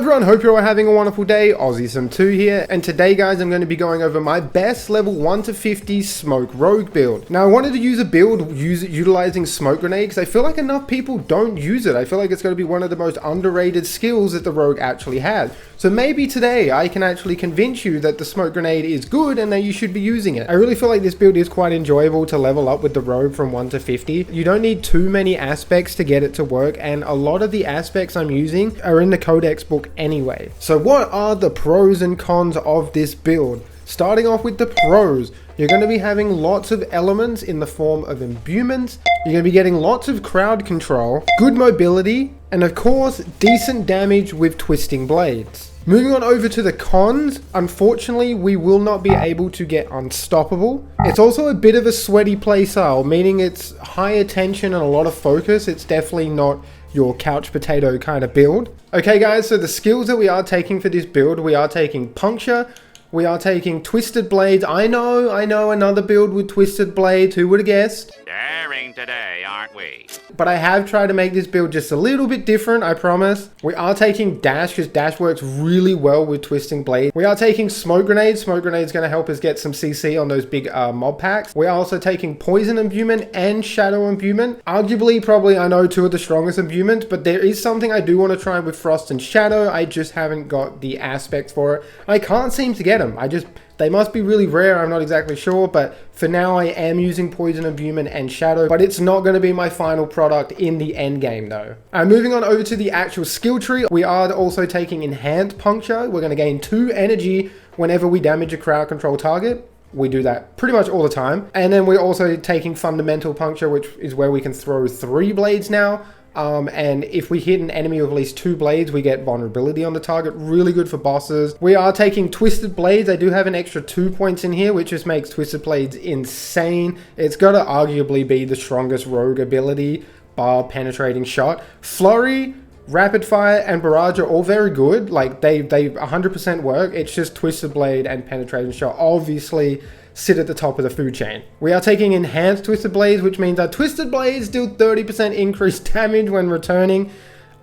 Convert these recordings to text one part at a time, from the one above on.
everyone, hope you're all having a wonderful day. AussieSim2 here, and today guys I'm going to be going over my best level 1 to 50 smoke rogue build. Now I wanted to use a build utilizing smoke grenade because I feel like enough people don't use it. I feel like it's going to be one of the most underrated skills that the rogue actually has. So maybe today I can actually convince you that the smoke grenade is good and that you should be using it. I really feel like this build is quite enjoyable to level up with the rogue from 1 to 50. You don't need too many aspects to get it to work, and a lot of the aspects I'm using are in the codex book anyway. So what are the pros and cons of this build? Starting off with the pros, you're going to be having lots of elements in the form of imbuements, you're going to be getting lots of crowd control, good mobility, and of course decent damage with twisting blades. Moving on over to the cons, unfortunately we will not be able to get unstoppable. It's also a bit of a sweaty playstyle, meaning it's high attention and a lot of focus. It's definitely not your couch potato kind of build. Okay guys, so the skills that we are taking for this build, we are taking puncture, we are taking twisted blades. I know, another build with twisted blades, who would have guessed? Daring today, aren't we? But I have tried to make this build just a little bit different, I promise. We are taking dash, because dash works really well with twisting blades. We are taking smoke grenades. Smoke grenades going to help us get some CC on those big mob packs. We are also taking poison imbuement and shadow imbuement. Arguably, probably, I know, two of the strongest imbuements, but there is something I do want to try with frost and shadow. I just haven't got the aspects for it. I can't seem to get them. They must be really rare, I'm not exactly sure, but for now I am using poison imbuement and shadow, but it's not going to be my final product in the end game though. Moving on over to the actual skill tree, we are also taking enhanced puncture. We're going to gain 2 energy whenever we damage a crowd control target. We do that pretty much all the time. And then we're also taking fundamental puncture, which is where we can throw 3 blades now. And if we hit an enemy with at least 2 blades, we get vulnerability on the target. Really good for bosses. We are taking twisted blades. I do have an extra 2 points in here, which just makes twisted blades insane. It's got to arguably be the strongest rogue ability, bar penetrating shot. Flurry, rapid fire, and barrage are all very good. Like they 100% work. It's just twisted blade and penetrating shot obviously sit at the top of the food chain. We are taking enhanced twisted blades, which means our twisted blades deal 30% increased damage when returning.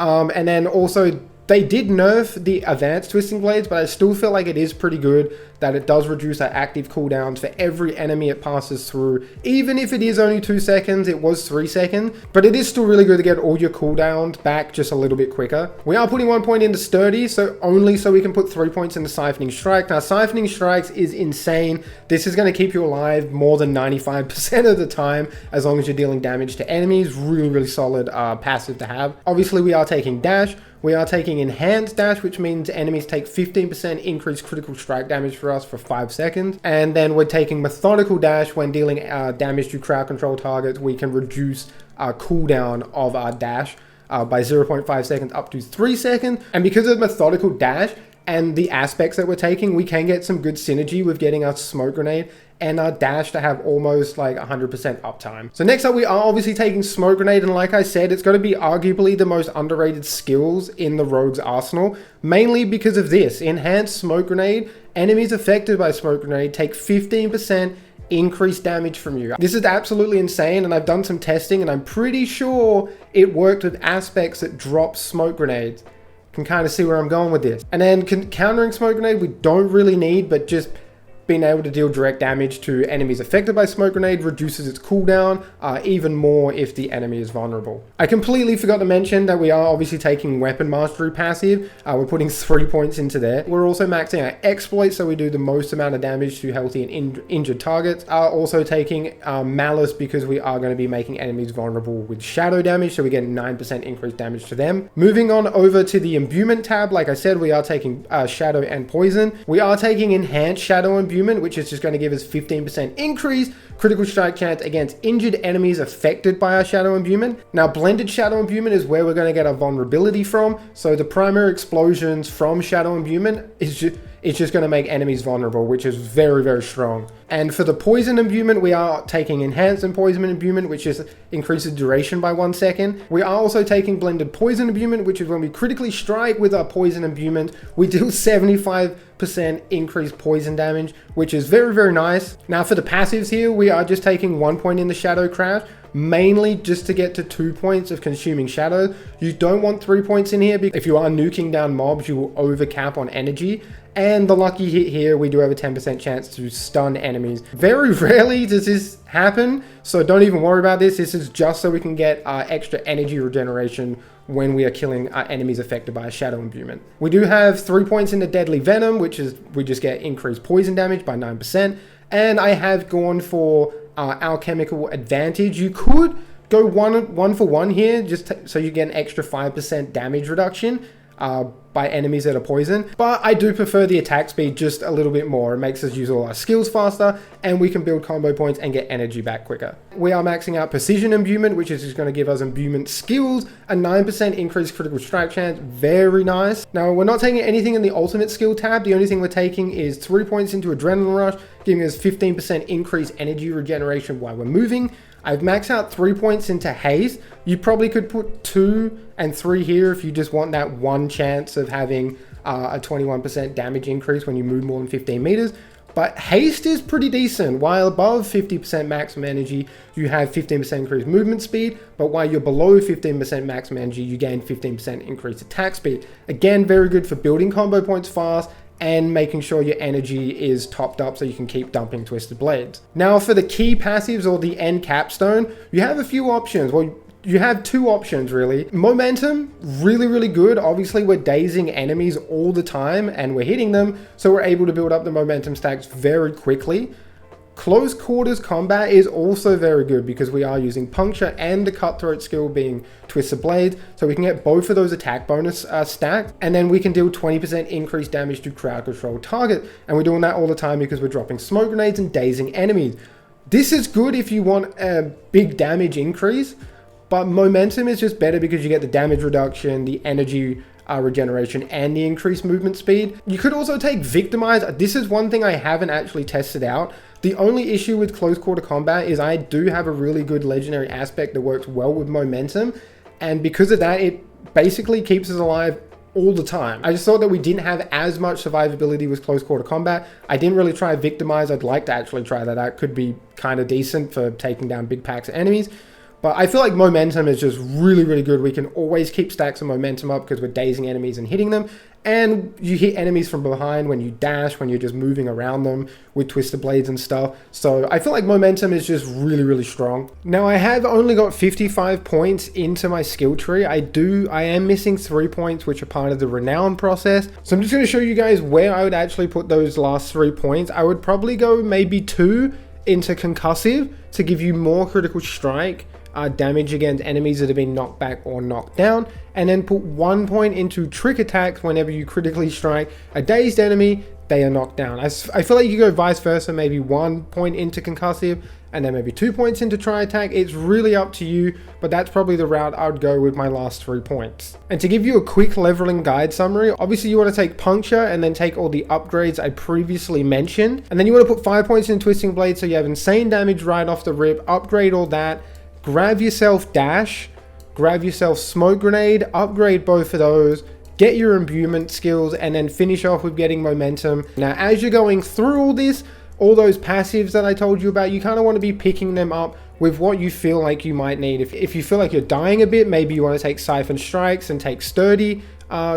And then also they did nerf the advanced twisting blades, but I still feel like it is pretty good that it does reduce our active cooldowns for every enemy it passes through. Even if it is only 2 seconds, it was 3 seconds, but it is still really good to get all your cooldowns back just a little bit quicker. We are putting 1 point into sturdy, so we can put 3 points into siphoning strike. Now siphoning strikes is insane. This is going to keep you alive more than 95% of the time as long as you're dealing damage to enemies. Really solid passive to have. Obviously we are taking dash. We are taking enhanced dash, which means enemies take 15% increased critical strike damage for us for 5 seconds. And then we're taking methodical dash. When dealing damage to crowd control targets, we can reduce our cooldown of our dash by 0.5 seconds up to 3 seconds. And because of methodical dash and the aspects that we're taking, we can get some good synergy with getting our smoke grenade and our dash to have almost like 100% uptime. So next up, we are obviously taking smoke grenade, and like I said, it's going to be arguably the most underrated skills in the rogue's arsenal, mainly because of this. Enhanced smoke grenade, enemies affected by smoke grenade take 15% increased damage from you. This is absolutely insane, and I've done some testing and I'm pretty sure it worked with aspects that drop smoke grenades. Can kind of see where I'm going with this. And then countering smoke grenade, we don't really need, but just being able to deal direct damage to enemies affected by smoke grenade reduces its cooldown even more if the enemy is vulnerable. I completely forgot to mention that we are obviously taking weapon mastery passive. We're putting 3 points into there. We're also maxing our exploit, so we do the most amount of damage to healthy and injured targets. Also taking malice, because we are going to be making enemies vulnerable with shadow damage, so we get 9% increased damage to them. Moving on over to the imbuement tab, like I said, we are taking shadow and poison. We are taking enhanced shadow imbuement, which is just going to give us 15% increase critical strike chance against injured enemies affected by our shadow imbuement. Now blended shadow imbuement is where we're going to get our vulnerability from. So the primary explosions from shadow imbuement it's just going to make enemies vulnerable, which is very, very strong. And for the poison imbuement, we are taking enhanced and poison imbuement, which just increases duration by 1 second. We are also taking blended poison imbuement, which is when we critically strike with our poison imbuement, we deal 75% increased poison damage, which is very, very nice. Now for the passives here, we are just taking 1 point in the Shadow Crash, mainly just to get to 2 points of consuming shadow. You don't want 3 points in here because if you are nuking down mobs, you will overcap on energy. And the lucky hit here, we do have a 10% chance to stun enemies. Very rarely does this happen, so don't even worry about this. This is just so we can get extra energy regeneration when we are killing enemies affected by a shadow imbuement. We do have 3 points in the deadly venom, which is we just get increased poison damage by 9%. And I have gone for alchemical advantage. You could go one for one here, just so you get an extra 5% damage reduction by enemies that are poison. But I do prefer the attack speed just a little bit more. It makes us use all our skills faster, and we can build combo points and get energy back quicker. We are maxing out precision imbuement, which is just going to give us imbuement skills, a 9% increased critical strike chance. Very nice. Now we're not taking anything in the ultimate skill tab. The only thing we're taking is 3 points into adrenaline rush, giving us 15% increased energy regeneration while we're moving. I've maxed out 3 points into haste. You probably could put 2 and 3 here if you just want that one chance of having a 21% damage increase when you move more than 15 meters. But haste is pretty decent. While above 50% maximum energy, you have 15% increased movement speed, but while you're below 15% maximum energy, you gain 15% increased attack speed. Again, very good for building combo points fast and making sure your energy is topped up so you can keep dumping Twisted Blades. Now for the key passives or the end capstone, you have a few options. Well, you have 2 options really. Momentum, really, really good. Obviously we're dazing enemies all the time and we're hitting them, so we're able to build up the momentum stacks very quickly. Close quarters combat is also very good because we are using puncture and the cutthroat skill being Twisted Blades, so we can get both of those attack bonus stacked, and then we can deal 20% increased damage to crowd control target, and we're doing that all the time because we're dropping smoke grenades and dazing enemies. This is good if you want a big damage increase, but momentum is just better because you get the damage reduction, the energy regeneration, and the increased movement speed. You could also take Victimize. This is one thing I haven't actually tested out. The only issue with close quarter combat is I do have a really good legendary aspect that works well with momentum, and because of that, it basically keeps us alive all the time. I just thought that we didn't have as much survivability with close quarter combat. I didn't really try Victimize. I'd like to actually try that out. Could be kind of decent for taking down big packs of enemies. But I feel like momentum is just really, really good. We can always keep stacks of momentum up because we're dazing enemies and hitting them. And you hit enemies from behind when you dash, when you're just moving around them with Twisted Blades and stuff. So I feel like momentum is just really, really strong. Now I have only got 55 points into my skill tree. I am missing 3 points, which are part of the renown process. So I'm just going to show you guys where I would actually put those last 3 points. I would probably go maybe 2 into concussive to give you more critical strike damage against enemies that have been knocked back or knocked down, and then put 1 point into trick attacks whenever you critically strike a dazed enemy, they are knocked down. I feel like you go vice versa, maybe 1 point into concussive and then maybe 2 points into tri attack. It's really up to you, but that's probably the route I would go with my last 3 points. And to give you a quick leveling guide summary, obviously you want to take puncture and then take all the upgrades I previously mentioned, and then you want to put 5 points in twisting blade so you have insane damage right off the rip, upgrade all that. Grab yourself dash, grab yourself smoke grenade, upgrade both of those, get your imbuement skills, and then finish off with getting momentum. Now, as you're going through all this, all those passives that I told you about, you kind of want to be picking them up with what you feel like you might need. If you feel like you're dying a bit, maybe you want to take Siphon Strikes and take Sturdy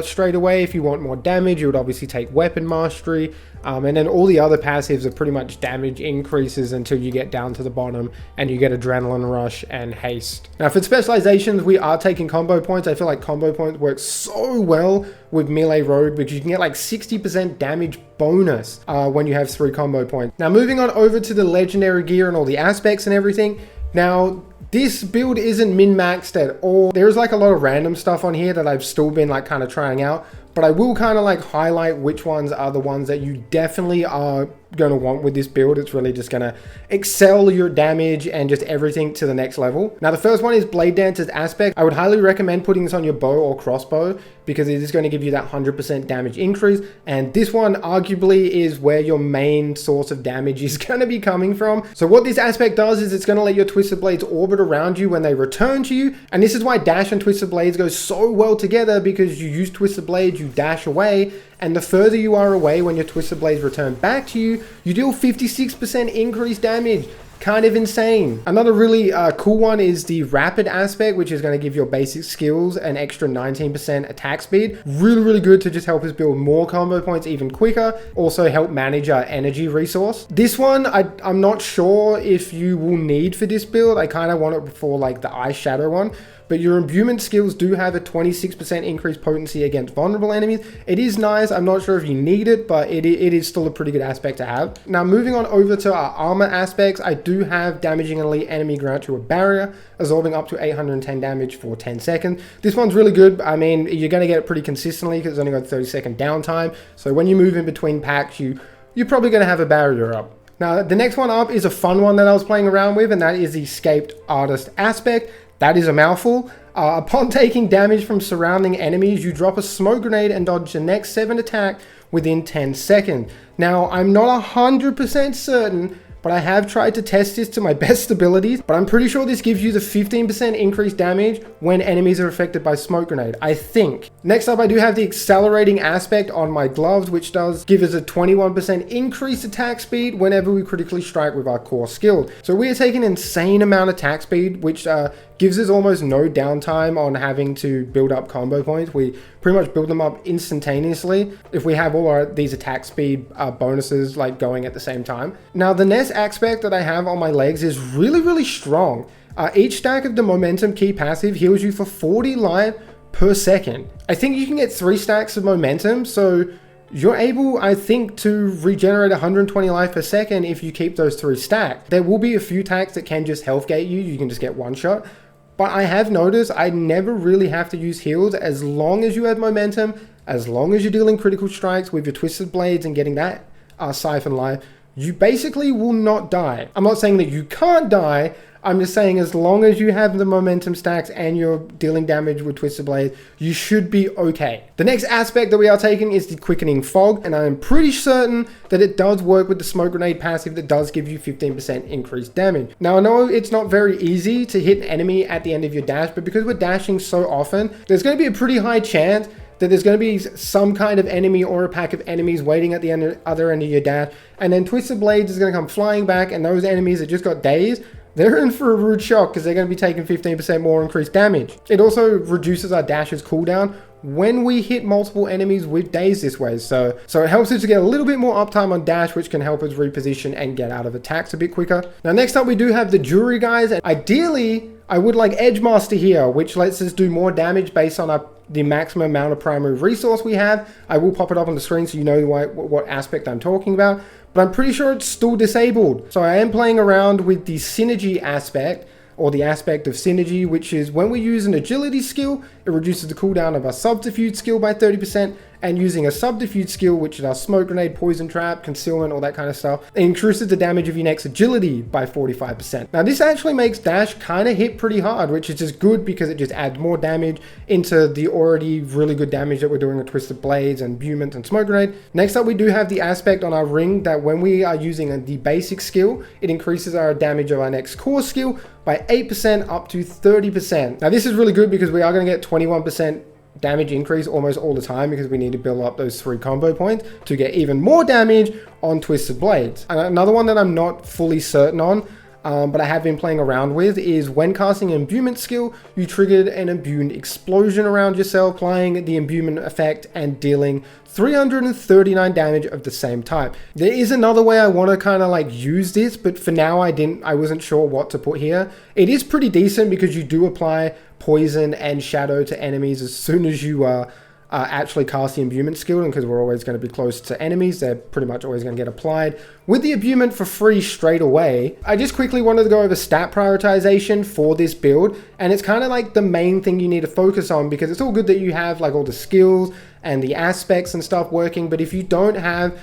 straight away. If you want more damage, you would obviously take Weapon Mastery. And then all the other passives are pretty much damage increases until you get down to the bottom and you get Adrenaline Rush and Haste. Now for specializations, we are taking combo points. I feel like combo points work so well with Melee Rogue because you can get like 60% damage bonus when you have 3 combo points. Now moving on over to the legendary gear and all the aspects and everything. Now this build isn't min-maxed at all. There's like a lot of random stuff on here that I've still been like kind of trying out. but I will kind of like highlight which ones are the ones that you definitely are going to want with this build. It's really just going to excel your damage and just everything to the next level. Now, the first one is Blade Dancer's Aspect. I would highly recommend putting this on your bow or crossbow because it is going to give you that 100% damage increase. And this one arguably is where your main source of damage is going to be coming from. So what this aspect does is it's going to let your Twisted Blades orbit around you when they return to you. And this is why dash and Twisted Blades go so well together, because you use Twisted Blades, you dash away, and the further you are away when your Twisted Blades return back to you, you deal 56% increased damage. Kind of insane. Another really cool one is the Rapid Aspect, which is going to give your basic skills an extra 19% attack speed. Really good to just help us build more combo points even quicker. Also help manage our energy resource. This one, I'm not sure if you will need for this build. I kind of want it for like the Ice Shadow one. But your imbuement skills do have a 26% increased potency against vulnerable enemies. It is nice. I'm not sure if you need it, but it is still a pretty good aspect to have. Now, moving on over to our armor aspects, I do have damaging an elite enemy grant to a barrier, absorbing up to 810 damage for 10 seconds. This one's really good. I mean, you're going to get it pretty consistently because it's only got 30-second downtime. So when you move in between packs, you're probably going to have a barrier up. Now, the next one up is a fun one that I was playing around with, and that is the Escaped Artist Aspect. That is a mouthful. Upon taking damage from surrounding enemies, you drop a smoke grenade and dodge the next 7 attack within 10 seconds. Now, I'm not 100% certain, but I have tried to test this to my best abilities, but I'm pretty sure this gives you the 15% increased damage when enemies are affected by smoke grenade, I think. Next up, I do have the Accelerating Aspect on my gloves, which does give us a 21% increased attack speed whenever we critically strike with our core skill. So we are taking an insane amount of attack speed, which gives us almost no downtime on having to build up combo points. We pretty much build them up instantaneously if we have all these attack speed bonuses like going at the same time. Now, the next aspect that I have on my legs is really strong. Each stack of the momentum key passive heals you for 40 life per second. I think you can get 3 stacks of momentum, so you're able, I think, to regenerate 120 life per second if you keep those 3 stacked. There will be a few attacks that can just health gate you. You can just get one shot. But I have noticed I never really have to use heals as long as you have momentum, as long as you're dealing critical strikes with your Twisted Blades and getting that siphon life, you basically will not die. I'm not saying that you can't die, I'm just saying as long as you have the momentum stacks and you're dealing damage with Twisted Blade, you should be okay. The next aspect that we are taking is the Quickening Fog, and I am pretty certain that it does work with the Smoke Grenade passive that does give you 15% increased damage. Now, I know it's not very easy to hit an enemy at the end of your dash, but because we're dashing so often, there's going to be a pretty high chance that there's going to be some kind of enemy or a pack of enemies waiting at the other end of your dash, and then Twisted Blades is going to come flying back, and those enemies that just got dazed, they're in for a rude shock because they're going to be taking 15% more increased damage. It also reduces our dash's cooldown when we hit multiple enemies with daze this way. So it helps us to get a little bit more uptime on dash, which can help us reposition and get out of attacks a bit quicker. Now, next up, we do have the Jewelry guys. And ideally, I would like Edgemaster here, which lets us do more damage based on the maximum amount of primary resource we have. I will pop it up on the screen so you know what aspect I'm talking about. But I'm pretty sure it's still disabled. So I am playing around with the Synergy aspect, or the aspect of Synergy, which is when we use an agility skill, it reduces the cooldown of our subterfuge skill by 30%, and using a subterfuge skill, which is our smoke grenade, poison trap, concealment, all that kind of stuff, it increases the damage of your next agility by 45%. Now, this actually makes dash kind of hit pretty hard, which is just good because it just adds more damage into the already really good damage that we're doing with Twisted Blades and Bument and smoke grenade. Next up, we do have the aspect on our ring that when we are using the basic skill, it increases our damage of our next core skill by 8% up to 30%. Now, this is really good because we are going to get 21% damage increase almost all the time because we need to build up those 3 combo points to get even more damage on Twisted Blades. And another one that I'm not fully certain on, but I have been playing around with, is when casting an imbuement skill, you triggered an imbued explosion around yourself, applying the imbuement effect and dealing 339 damage of the same type. There is another way I want to kind of like use this, but for now I wasn't sure what to put here. It is pretty decent because you do apply poison and shadow to enemies as soon as you actually cast the imbuement skill, and because we're always going to be close to enemies, they're pretty much always going to get applied with the imbuement for free straight away. I just quickly wanted to go over stat prioritization for this build, and it's kind of like the main thing you need to focus on, because it's all good that you have like all the skills and the aspects and stuff working. But if you don't have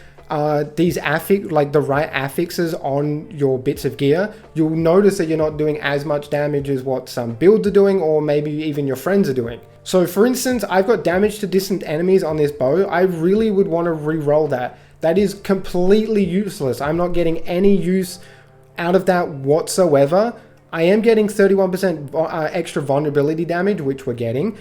these the right affixes on your bits of gear, you'll notice that you're not doing as much damage as what some builds are doing, or maybe even your friends are doing. So for instance, I've got damage to distant enemies on this bow. I really would want to re-roll that. That is completely useless. I'm not getting any use out of that whatsoever. I am getting 31% extra vulnerability damage, which we're getting.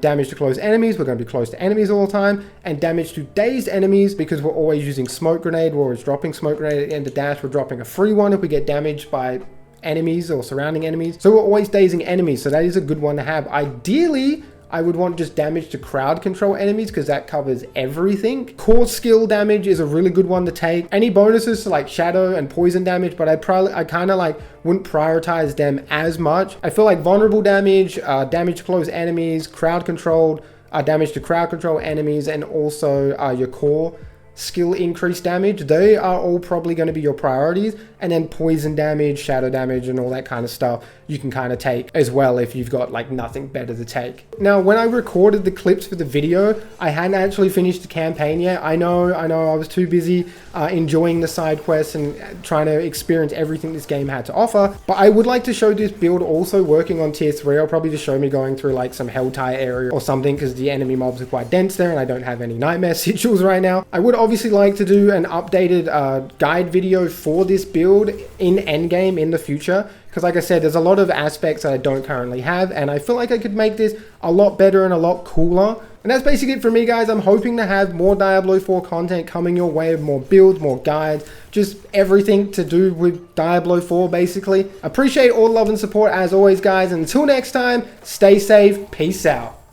Damage to close enemies, we're going to be close to enemies all the time. And damage to dazed enemies, because we're always using smoke grenade, we're always dropping smoke grenade at the end of dash. We're dropping a free one if we get damaged by enemies or surrounding enemies. So we're always dazing enemies, so that is a good one to have. Ideally, I would want just damage to crowd control enemies, because that covers everything. Core skill damage is a really good one to take. Any bonuses to like shadow and poison damage, but I kind of like wouldn't prioritize them as much. I feel like vulnerable damage, damage to close enemies, crowd controlled, damage to crowd control enemies, and also your core skill increase damage, they are all probably going to be your priorities. And then poison damage, shadow damage, and all that kind of stuff you can kind of take as well if you've got like nothing better to take. Now, when I recorded the clips for the video, I hadn't actually finished the campaign yet. I know I was too busy enjoying the side quests and trying to experience everything this game had to offer. But I would like to show this build also working on tier 3. I'll probably just show me going through like some Helltide area or something, because the enemy mobs are quite dense there and I don't have any nightmare sigils right now. I would obviously like to do an updated guide video for this build in endgame in the future, because like I said, there's a lot of aspects that I don't currently have, and I feel like I could make this a lot better and a lot cooler. And that's basically it for me, guys. I'm hoping to have more Diablo 4 content coming your way, more builds, more guides, just everything to do with Diablo 4 basically. Appreciate all the love and support as always, guys, and until next time, stay safe, peace out.